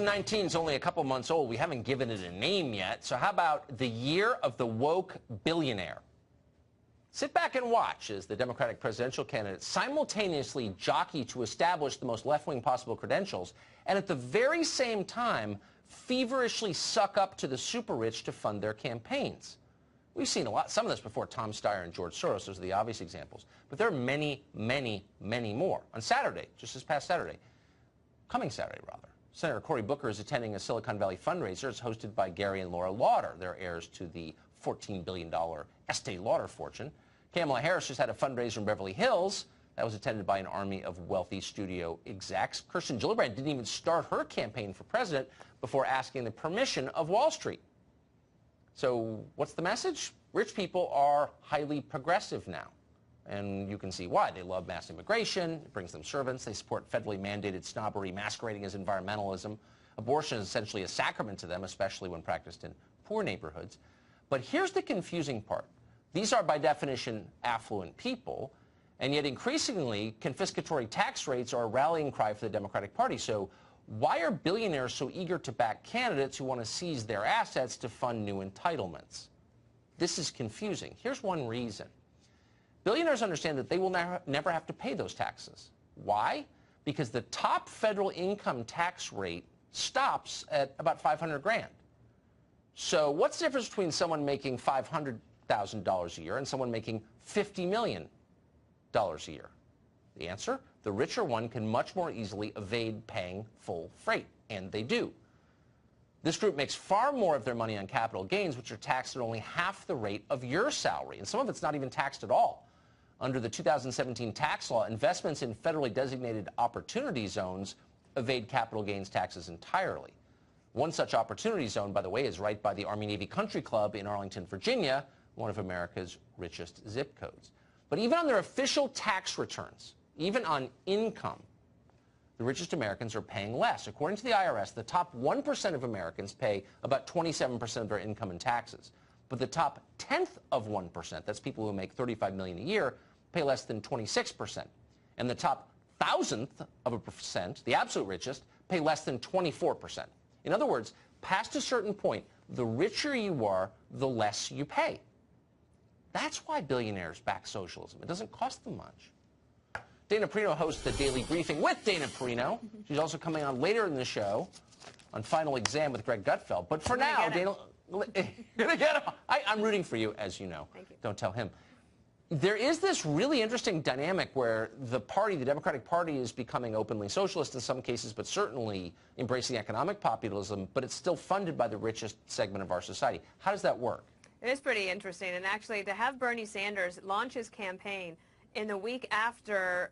2019 is only a couple months old. We haven't given it a name yet. So how about the year of the woke billionaire? Sit back and watch as the Democratic presidential candidates simultaneously jockey to establish the most left-wing possible credentials and at the very same time feverishly suck up to the super rich to fund their campaigns. We've seen some of this before. Tom Steyer and George Soros, those are the obvious examples. But there are many, many, many more. On Saturday, just this past Saturday, coming Saturday rather, Senator Cory Booker is attending a Silicon Valley fundraiser. It's hosted by Gary and Laura Lauder. They're heirs to the $14 billion Estee Lauder fortune. Kamala Harris just had a fundraiser in Beverly Hills that was attended by an army of wealthy studio execs. Kirsten Gillibrand didn't even start her campaign for president before asking the permission of Wall Street. So what's the message? Rich people are highly progressive now. And you can see why. They love mass immigration. It brings them servants. They support federally mandated snobbery masquerading as environmentalism. Abortion is essentially a sacrament to them, especially when practiced in poor neighborhoods. But here's the confusing part. These are, by definition, affluent people, and yet increasingly, confiscatory tax rates are a rallying cry for the Democratic Party. So why are billionaires so eager to back candidates who want to seize their assets to fund new entitlements? This is confusing. Here's one reason. Billionaires understand that they will never have to pay those taxes. Why? Because the top federal income tax rate stops at about $500,000. So what's the difference between someone making $500,000 a year and someone making $50 million a year? The answer? The richer one can much more easily evade paying full freight, and they do. This group makes far more of their money on capital gains, which are taxed at only half the rate of your salary, and some of it's not even taxed at all. Under the 2017 tax law, investments in federally designated opportunity zones evade capital gains taxes entirely. One such opportunity zone, by the way, is right by the Army-Navy Country Club in Arlington, Virginia, one of America's richest zip codes. But even on their official tax returns, even on income, the richest Americans are paying less. According to the IRS, the top 1% of Americans pay about 27% of their income in taxes. But the top 10th of 1%, that's people who make $35 million a year, pay less than 26%. And the top 1,000th of a percent, the absolute richest, pay less than 24%. In other words, past a certain point, the richer you are, the less you pay. That's why billionaires back socialism. It doesn't cost them much. Dana Perino hosts the Daily Briefing with Dana Perino. She's also coming on later in the show on Final Exam with Greg Gutfeld. But for now, Dana, I'm rooting for you, as you know. Thank you. Don't tell him. There is this really interesting dynamic where the party, the Democratic Party, is becoming openly socialist in some cases, but certainly embracing economic populism, but it's still funded by the richest segment of our society. How does that work? It is pretty interesting. And actually, to have Bernie Sanders launch his campaign in the week after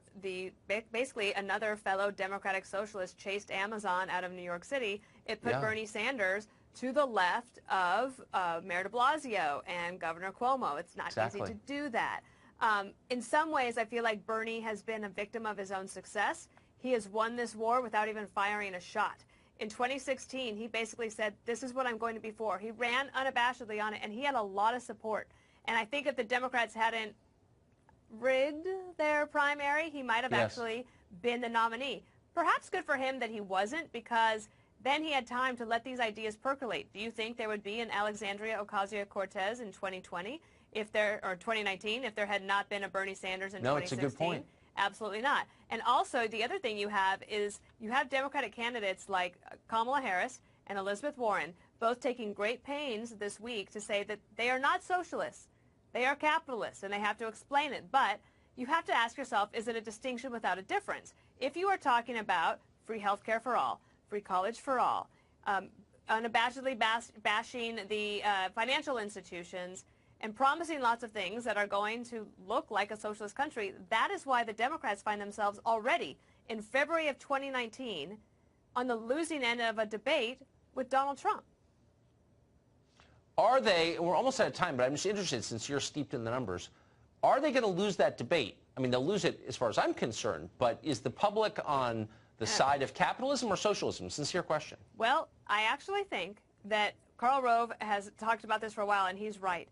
basically another fellow Democratic socialist chased Amazon out of New York City, it put Bernie Sanders to the left of Mayor de Blasio and Governor Cuomo. It's not easy to do that. In some ways, I feel like Bernie has been a victim of his own success. He has won this war without even firing a shot. In 2016, he basically said, this is what I'm going to be for. He ran unabashedly on it, and he had a lot of support. And I think if the Democrats hadn't rigged their primary, he might have actually been the nominee. Perhaps good for him that he wasn't, because then he had time to let these ideas percolate. Do you think there would be an Alexandria Ocasio-Cortez in 2020 or 2019 if there had not been a Bernie Sanders in 2016? No, it's a good point. Absolutely not. And also, the other thing you have is you have Democratic candidates like Kamala Harris and Elizabeth Warren both taking great pains this week to say that they are not socialists. They are capitalists, and they have to explain it. But you have to ask yourself, is it a distinction without a difference? If you are talking about free health care for all, free college for all, unabashedly bashing the financial institutions, and promising lots of things that are going to look like a socialist country, that is why the Democrats find themselves already in February of 2019 on the losing end of a debate with Donald Trump. Are they, we're almost out of time, but I'm just interested, since you're steeped in the numbers, are they going to lose that debate? I mean, they'll lose it as far as I'm concerned, but is the public on the side of capitalism or socialism? Sincere question. Well, I actually think that Karl Rove has talked about this for a while, and he's right.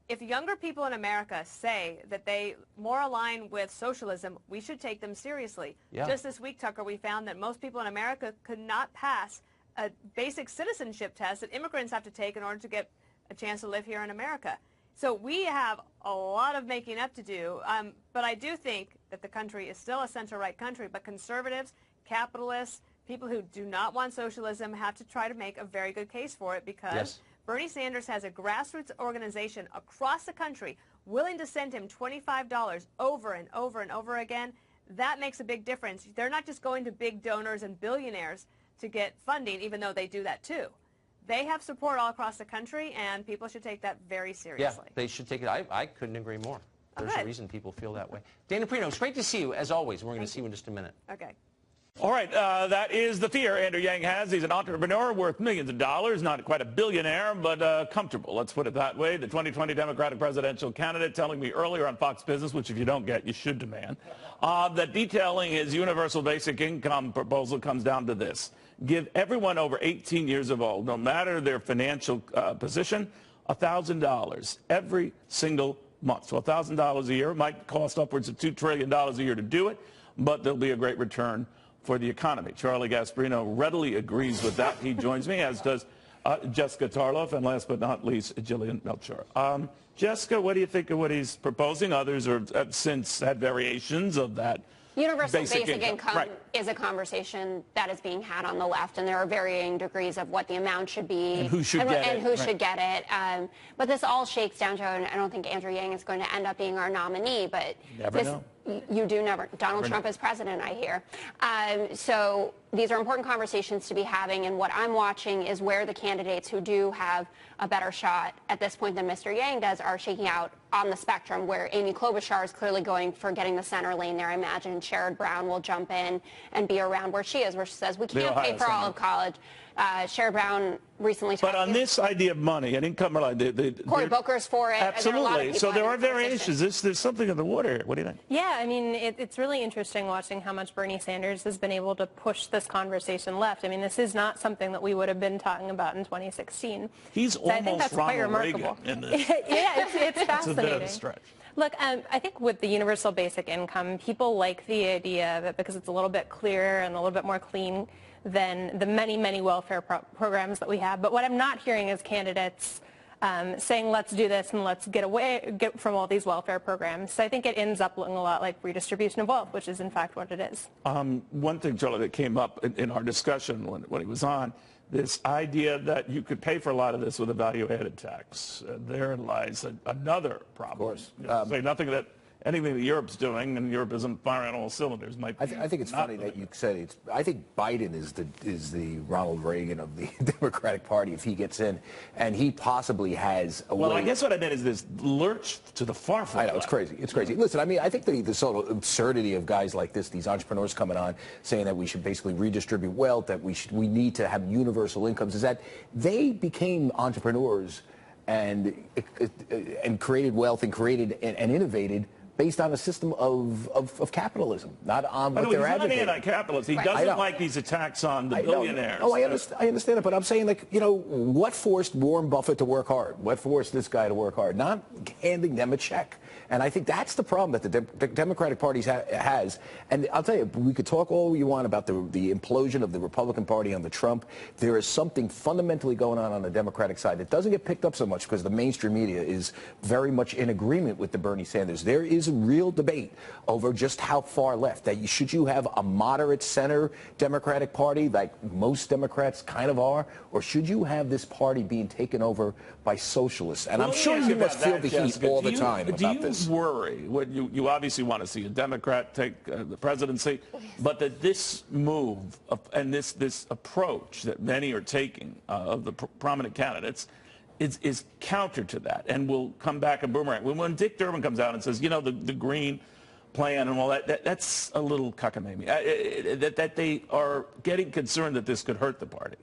If younger people in America say that they more align with socialism, we should take them seriously. Just this week, Tucker, we found that most people in America could not pass a basic citizenship test that immigrants have to take in order to get a chance to live here in America. So we have a lot of making up to do, but I do think that the country is still a center-right country, but conservatives, capitalists, people who do not want socialism have to try to make a very good case for it, because Bernie Sanders has a grassroots organization across the country willing to send him $25 over and over and over again. That makes a big difference. They're not just going to big donors and billionaires to get funding, even though they do that too. They have support all across the country, and people should take that very seriously. Yeah, they should take it. I couldn't agree more. There's a reason people feel that way. Dana Perino, it's great to see you, as always. We're going to see you in just a minute. Okay. All right, that is the fear Andrew Yang has. He's an entrepreneur worth millions of dollars, not quite a billionaire, but comfortable. Let's put it that way. The 2020 Democratic presidential candidate telling me earlier on Fox Business, which if you don't get, you should demand, that detailing his universal basic income proposal comes down to this. Give everyone over 18 years of old, no matter their financial position, $1,000 every single month. So $1,000 a year. It might cost upwards of $2 trillion a year to do it, but there'll be a great return for the economy. Charlie Gasparino readily agrees with that. He joins me, as does Jessica Tarloff, and last but not least, Jillian Melchior. Jessica, what do you think of what he's proposing? Others have since had variations of that. Universal basic income is a conversation that is being had on the left, and there are varying degrees of what the amount should be and who should get it. Should get it. But this all shakes down to, and I don't think Andrew Yang is going to end up being our nominee, but never know. You do never. Donald Trump is president, I hear. So these are important conversations to be having, and what I'm watching is where the candidates who do have a better shot at this point than Mr. Yang does are shaking out on the spectrum, where Amy Klobuchar is clearly going for getting the center lane there. I imagine Sherrod Brown will jump in and be around where she is, where she says, we can't pay for all of college. Sherrod Brown recently talked. But on this idea of money and income, Cory Booker's for it. Absolutely. So there are variations. There's something in the water here. What do you think? Yeah, I mean, it's really interesting watching how much Bernie Sanders has been able to push this conversation left. I mean, this is not something that we would have been talking about in 2016. He's so I think almost that's quite Ronald remarkable. Reagan in this. Yeah, it's fascinating. It's a bit of a stretch. Look, I think with the universal basic income, people like the idea of it because it's a little bit clearer and a little bit more clean than the many, many welfare programs that we have. But what I'm not hearing is candidates saying, let's do this and let's get from all these welfare programs. So I think it ends up looking a lot like redistribution of wealth, which is in fact what it is. One thing, Charlie, that came up in our discussion when he was on, this idea that you could pay for a lot of this with a value-added tax. Therein lies another problem. Of course. Say nothing that anything that Europe's doing, and Europe isn't firing on all cylinders, might. I think it's funny that you said it. I think Biden is the Ronald Reagan of the Democratic Party if he gets in, and he possibly has a way. Well, I guess what I meant is this lurch to the far I know, it's crazy. It's crazy. Listen, I mean, I think the sort of absurdity of guys like this, these entrepreneurs coming on, saying that we should basically redistribute wealth, that we need to have universal incomes, is that they became entrepreneurs and created wealth and created and innovated based on a system of capitalism, not on what they're advocating. He's not anti-capitalist. He doesn't like these attacks on the billionaires. Oh, I understand it, but I'm saying, like, you know, what forced Warren Buffett to work hard? What forced this guy to work hard? Not handing them a check. And I think that's the problem that the Democratic Party has. And I'll tell you, we could talk all you want about the implosion of the Republican Party under Trump. There is something fundamentally going on the Democratic side that doesn't get picked up so much because the mainstream media is very much in agreement with the Bernie Sanders. There is a real debate over just how far left. That should you have a moderate center Democratic Party like most Democrats kind of are, or should you have this party being taken over by socialists? And I'm sure you must feel the heat all the time about this. Worry? What you obviously want to see a Democrat take the presidency, but that this move and this approach that many are taking of the prominent candidates is counter to that and will come back a boomerang. When Dick Durbin comes out and says, you know, the green plan and all that's a little cockamamie. That they are getting concerned that this could hurt the party.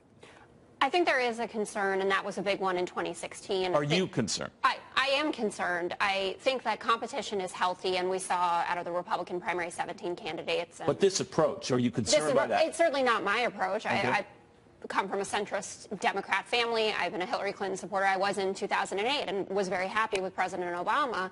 I think there is a concern, and that was a big one in 2016. Are you concerned? I am concerned. I think that competition is healthy, and we saw out of the Republican primary 17 candidates. But this approach, are you concerned by that? It's certainly not my approach. Okay. I come from a centrist Democrat family. I've been a Hillary Clinton supporter. I was in 2008 and was very happy with President Obama,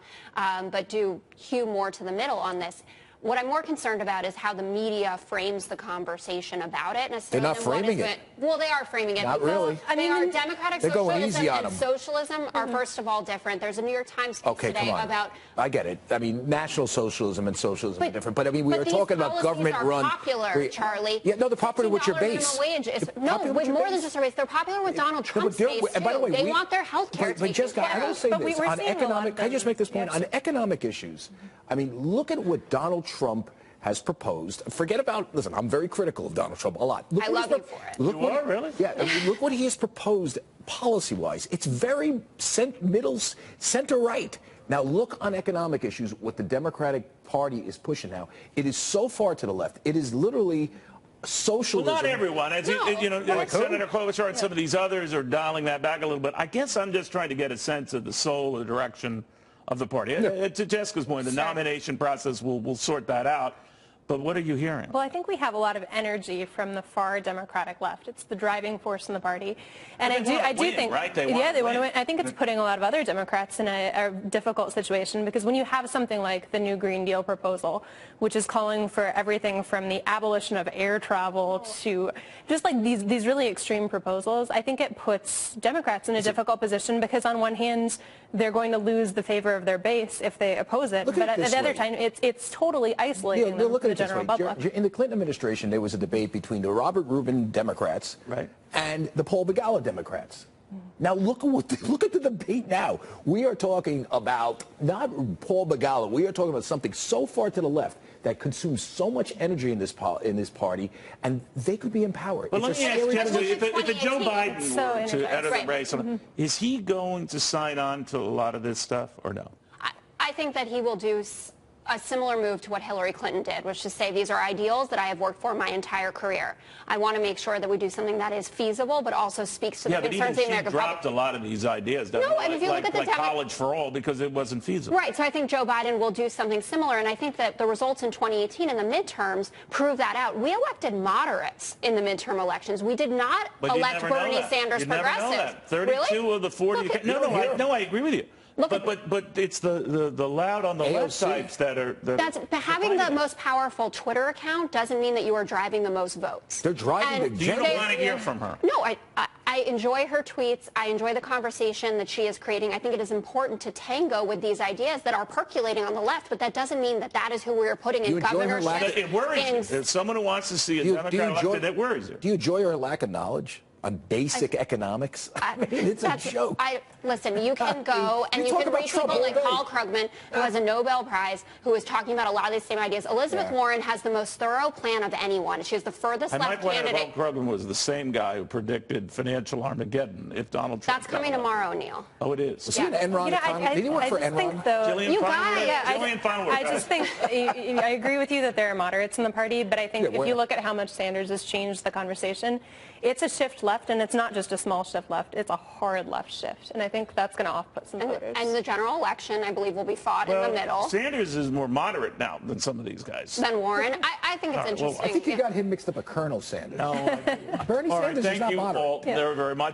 but do hew more to the middle on this. What I'm more concerned about is how the media frames the conversation about it. They're not framing it. Well, they are framing it. Not really. I mean, democratic socialism and socialism are, first of all, different. There's a New York Times piece today about... I get it. I mean, National Socialism and socialism are different. But I mean, we were talking about government-run... popular, Charlie. Yeah, no, they're popular with your base. No, with more than just our base. They're popular with Donald Trump's base, too. And by the way, they want their health care taken care of. I will say this. On economic... Can I just make this point? On economic issues, I mean, look at what Donald Trump has proposed. Forget about, listen, I'm very critical of Donald Trump a lot. I love you for it. Look you are, really? Yeah, I mean, look what he has proposed policy-wise. It's very center-right. Now, look on economic issues, what the Democratic Party is pushing now. It is so far to the left. It is literally socialism. Well, not everyone. As you know, like Senator Klobuchar and some of these others are dialing that back a little bit. I guess I'm just trying to get a sense of the soul or direction of the party. To Jessica's point, the nomination process will sort that out. But what are you hearing? Well, I think we have a lot of energy from the far Democratic left. It's the driving force in the party. And I do think, right? They want to win. I think it's putting a lot of other Democrats in a difficult situation, because when you have something like the new Green Deal proposal, which is calling for everything from the abolition of air travel to just like these really extreme proposals, I think it puts Democrats in a difficult position, because on one hand, they're going to lose the favor of their base if they oppose it. But at the other time, it's totally isolating them from the general public. In the Clinton administration, there was a debate between the Robert Rubin Democrats and the Paul Begala Democrats. Now look at the debate now. We are talking about not Paul Begala. We are talking about something so far to the left that consumes so much energy in this party, and they could be in power. But let me ask you, if Joe Biden were to enter the race, is he going to sign on to a lot of this stuff or no? I think that he will do a similar move to what Hillary Clinton did, which is to say these are ideals that I have worked for my entire career. I want to make sure that we do something that is feasible, but also speaks to the concerns of the American public. She dropped a lot of these ideas, doesn't and if you look at the college for all, because it wasn't feasible. Right, so I think Joe Biden will do something similar, and I think that the results in 2018 in the midterms prove that out. We elected moderates in the midterm elections. We did not elect Bernie Sanders progressives. 32 of the 40. No, I agree with you. But it's the loud on the left types that are... having the most powerful Twitter account doesn't mean that you are driving the most votes. They're driving You don't want to hear from her. No, I enjoy her tweets. I enjoy the conversation that she is creating. I think it is important to tango with these ideas that are percolating on the left, but that doesn't mean that that is who we are putting in governorship. It worries you. If someone who wants to see a Democrat elected, it worries you. Do you enjoy her lack of knowledge on basic economics? I mean, it's a joke. Listen, you can go and you can read people like Paul Krugman, who has a Nobel Prize, who is talking about a lot of these same ideas. Elizabeth Warren has the most thorough plan of anyone. She is the furthest left candidate. Paul Krugman was the same guy who predicted financial Armageddon if Donald Trump... That's coming tomorrow, Neil. Oh, it is. Was he an Enron economist? Did he work for Enron? I just think I agree with you that there are moderates in the party, but I think if you look at how much Sanders has changed the conversation, it's a shift left, and it's not just a small shift left. It's a hard left shift, and I think that's going to off-put some voters. And the general election, I believe, will be fought in the middle. Sanders is more moderate now than some of these guys. Than Warren. I think it's interesting. I think you got him mixed up with Colonel Sanders. No. Bernie Sanders is not moderate. Thank you all very much.